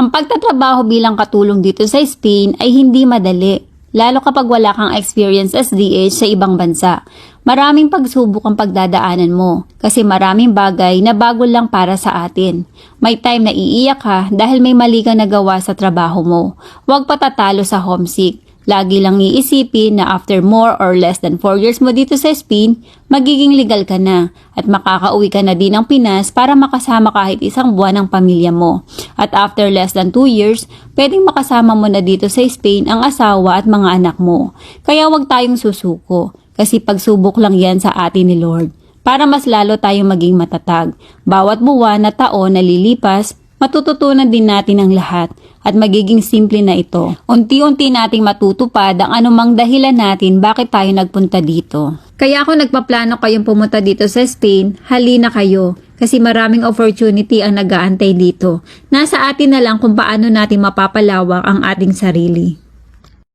Ang pagtatrabaho bilang katulong dito sa Spain ay hindi madali, lalo kapag wala kang experience as DH sa ibang bansa. Maraming pagsubok ang pagdadaanan mo kasi maraming bagay na bago lang para sa atin. May time na iiyak ka dahil may mali kang nagawa sa trabaho mo. Huwag patatalo sa homesick. Lagi lang iisipin na after more or less than 4 years mo dito sa Spain, magiging legal ka na at makakauwi ka na din ng Pinas para makasama kahit isang buwan ng pamilya mo. At after less than 2 years, pwedeng makasama mo na dito sa Spain ang asawa at mga anak mo. Kaya huwag tayong susuko kasi pagsubok lang yan sa atin ni Lord. Para mas lalo tayong maging matatag. Bawat buwan na taon na lilipas, matututunan din natin ang lahat at magiging simple na ito. Unti-unti nating matutupad ang anumang dahilan natin bakit tayo nagpunta dito. Kaya kung nagpaplano kayong pumunta dito sa Spain, halina kayo kasi maraming opportunity ang nag-aantay dito. Nasa atin na lang kung paano natin mapapalawak ang ating sarili.